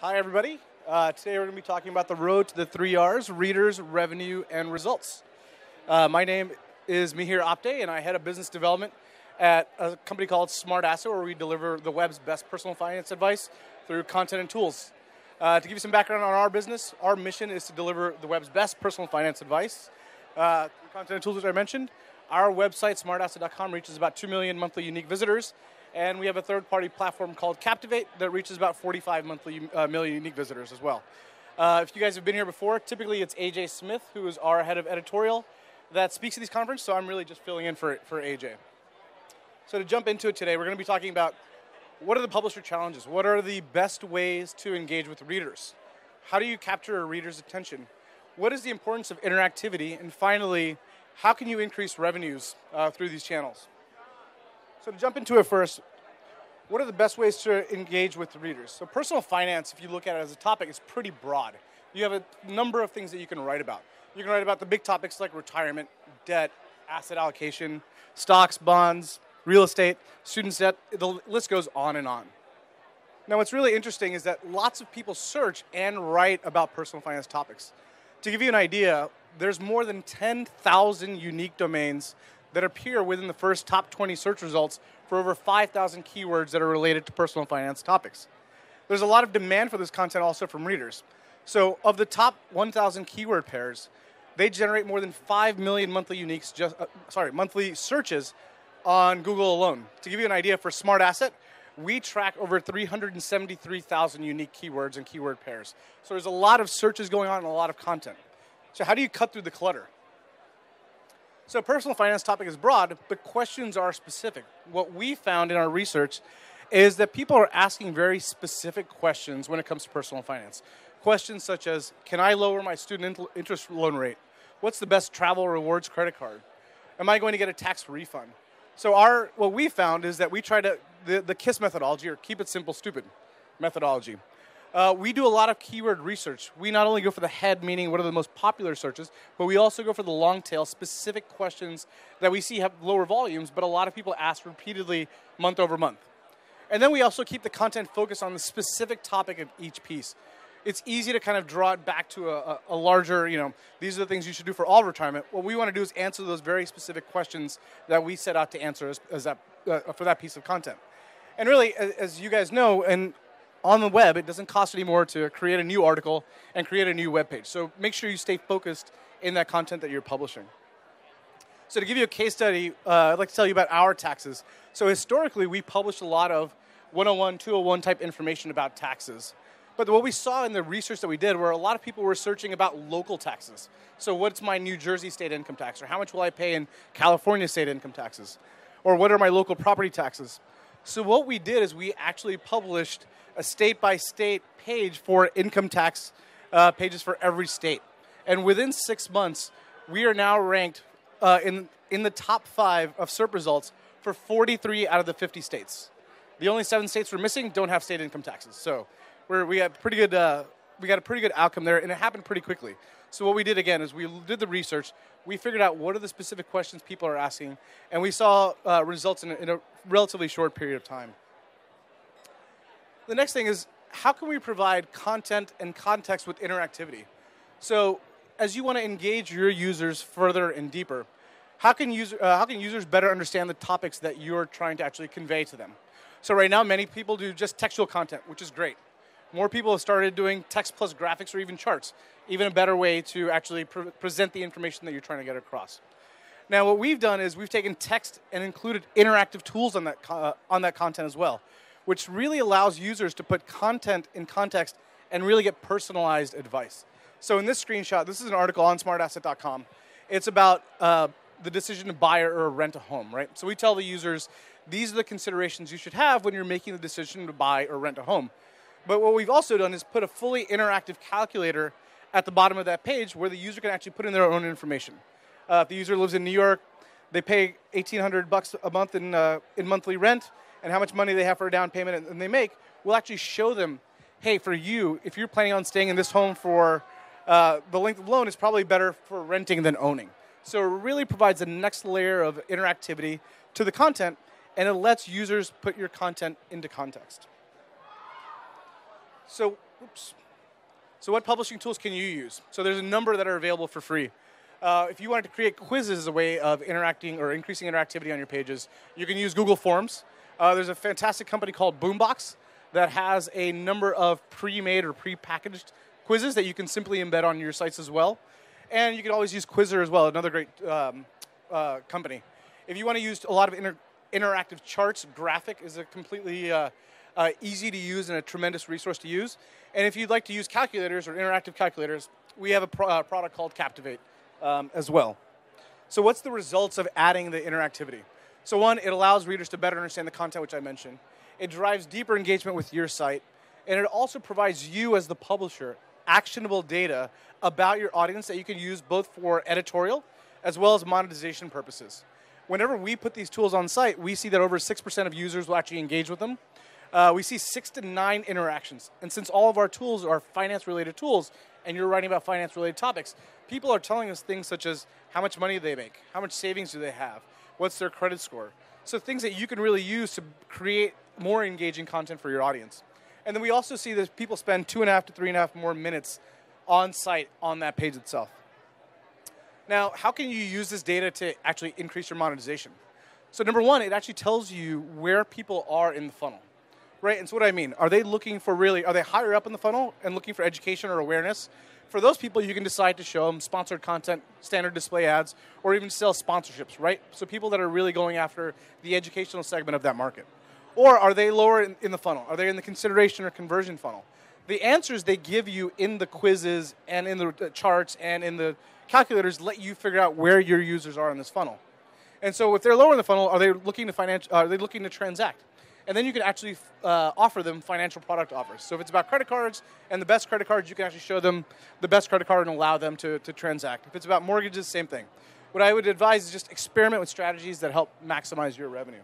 Hi, everybody. Today we're going to be talking about the road to the 3 Rs, readers, revenue, and results. My name is Mihir Apte, and I head up business development at a company called Smart Asset, where we deliver the web's best personal finance advice through content and tools. To give you some background on our business, our mission is to deliver the web's best personal finance advice through content and tools, which I mentioned. Our website, smartasset.com, reaches about 2 million monthly unique visitors. And we have a third-party platform called Captivate that reaches about 45 million unique visitors as well. If you guys have been here before, typically it's AJ Smith, who is our head of editorial, that speaks at these conferences, so I'm really just filling in for AJ. So to jump into it today, we're going to be talking about what are the publisher challenges? What are the best ways to engage with readers? How do you capture a reader's attention? What is the importance of interactivity? And finally, how can you increase revenues through these channels? So to jump into it first, what are the best ways to engage with the readers? So personal finance, if you look at it as a topic, is pretty broad. You have a number of things that you can write about. You can write about the big topics like retirement, debt, asset allocation, stocks, bonds, real estate, student debt. The list goes on and on. Now what's really interesting is that lots of people search and write about personal finance topics. To give you an idea, there's more than 10,000 unique domains that appear within the first top 20 search results for over 5,000 keywords that are related to personal finance topics. There's a lot of demand for this content also from readers. So of the top 1,000 keyword pairs, they generate more than 5 million monthly uniques, monthly searches on Google alone. To give you an idea, for Smart Asset, we track over 373,000 unique keywords and keyword pairs. So there's a lot of searches going on and a lot of content. So how do you cut through the clutter? So personal finance topic is broad, but questions are specific. What we found in our research is that people are asking very specific questions when it comes to personal finance. Questions such as, can I lower my student interest loan rate? What's the best travel rewards credit card? Am I going to get a tax refund? So what we found is that we try to, the KISS methodology, or keep it simple, stupid methodology. We do a lot of keyword research. We not only go for the head, meaning what are the most popular searches, but we also go for the long tail, specific questions that we see have lower volumes, but a lot of people ask repeatedly month over month. And then we also keep the content focused on the specific topic of each piece. It's easy to kind of draw it back to a larger, these are the things you should do for all retirement. What we want to do is answer those very specific questions that we set out to answer for that piece of content. And really, as you guys know, and on the web, it doesn't cost any more to create a new article and create a new web page. So make sure you stay focused in that content that you're publishing. So to give you a case study, I'd like to tell you about our taxes. So historically, we published a lot of 101, 201 type information about taxes. But what we saw in the research that we did were a lot of people were searching about local taxes. So what's my New Jersey state income tax? Or how much will I pay in California state income taxes? Or what are my local property taxes? So what we did is we actually published a state-by-state page for income tax pages for every state. And within 6 months, we are now ranked in the top 5 of SERP results for 43 out of the 50 states. The only 7 states we're missing don't have state income taxes. So we got a pretty good outcome there, and it happened pretty quickly. So what we did, again, is we did the research. We figured out what are the specific questions people are asking, and we saw results in a relatively short period of time. The next thing is, how can we provide content and context with interactivity? So as you want to engage your users further and deeper, how can users better understand the topics that you're trying to actually convey to them? So right now, many people do just textual content, which is great. More people have started doing text plus graphics or even charts, even a better way to actually present the information that you're trying to get across. Now, what we've done is we've taken text and included interactive tools on that content as well, which really allows users to put content in context and really get personalized advice. So in this screenshot, this is an article on smartasset.com. It's about the decision to buy or rent a home, right? So we tell the users, these are the considerations you should have when you're making the decision to buy or rent a home. But what we've also done is put a fully interactive calculator at the bottom of that page where the user can actually put in their own information. If the user lives in New York, they pay $1,800 a month in monthly rent, and how much money they have for a down payment and they make, we'll actually show them, hey, for you, if you're planning on staying in this home for the length of loan, it's probably better for renting than owning. So it really provides the next layer of interactivity to the content, and it lets users put your content into context. So, oops. So what publishing tools can you use? So there's a number that are available for free. If you wanted to create quizzes as a way of interacting or increasing interactivity on your pages, you can use Google Forms. There's a fantastic company called Boombox that has a number of pre-made or pre-packaged quizzes that you can simply embed on your sites as well. And you can always use Quizzer as well, another great company. If you want to use a lot of interactive charts, Graphic is a completely easy to use and a tremendous resource to use. And if you'd like to use calculators or interactive calculators, we have a product called Captivate as well. So what's the results of adding the interactivity? So one, it allows readers to better understand the content which I mentioned. It drives deeper engagement with your site. And it also provides you as the publisher actionable data about your audience that you can use both for editorial as well as monetization purposes. Whenever we put these tools on site, we see that over 6% of users will actually engage with them. We see 6 to 9 interactions. And since all of our tools are finance-related tools, and you're writing about finance-related topics, people are telling us things such as how much money do they make, how much savings do they have, what's their credit score. So things that you can really use to create more engaging content for your audience. And then we also see that people spend 2.5 to 3.5 more minutes on site on that page itself. Now, how can you use this data to actually increase your monetization? So number one, it actually tells you where people are in the funnel, right? And so what I mean, are they looking for are they higher up in the funnel and looking for education or awareness? For those people, you can decide to show them sponsored content, standard display ads, or even sell sponsorships, right? So people that are really going after the educational segment of that market. Or are they lower in the funnel? Are they in the consideration or conversion funnel? The answers they give you in the quizzes and in the charts and in the calculators let you figure out where your users are in this funnel. And so if they're lower in the funnel, are they looking to transact? And then you can actually offer them financial product offers. So if it's about credit cards and the best credit cards, you can actually show them the best credit card and allow them to transact. If it's about mortgages, same thing. What I would advise is just experiment with strategies that help maximize your revenue.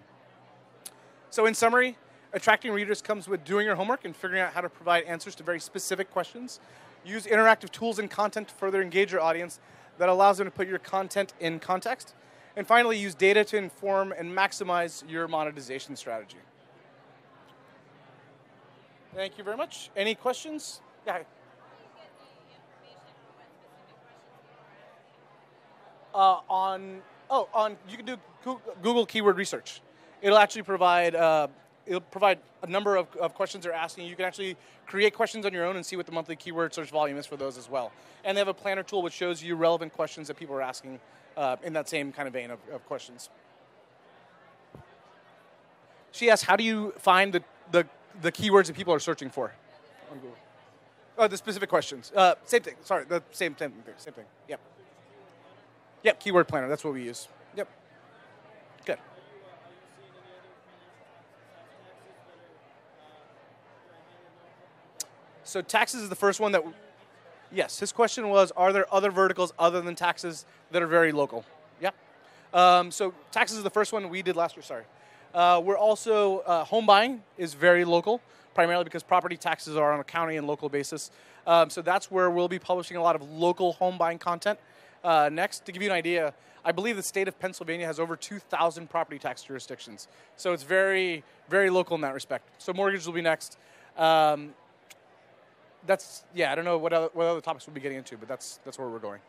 So in summary, attracting readers comes with doing your homework and figuring out how to provide answers to very specific questions. Use interactive tools and content to further engage your audience that allows them to put your content in context. And finally, use data to inform and maximize your monetization strategy. Thank you very much. Any questions? Yeah. You can do Google keyword research. It'll actually provide a number of questions they're asking. You can actually create questions on your own and see what the monthly keyword search volume is for those as well. And they have a planner tool which shows you relevant questions that people are asking in that same kind of vein of questions. She asked, how do you find the keywords that people are searching for on Google? Oh, the specific questions. Same thing. Sorry, the same thing. Yep. Yep, keyword planner. That's what we use. Yep. Good. So taxes is the first one that, yes, his question was, are there other verticals other than taxes that are very local? Yeah. So taxes is the first one we did last year, sorry. We're also, home buying is very local, primarily because property taxes are on a county and local basis. So that's where we'll be publishing a lot of local home buying content. Next, to give you an idea, I believe the state of Pennsylvania has over 2,000 property tax jurisdictions. So it's very, very local in that respect. So mortgage will be next. I don't know what other topics we'll be getting into, but that's where we're going.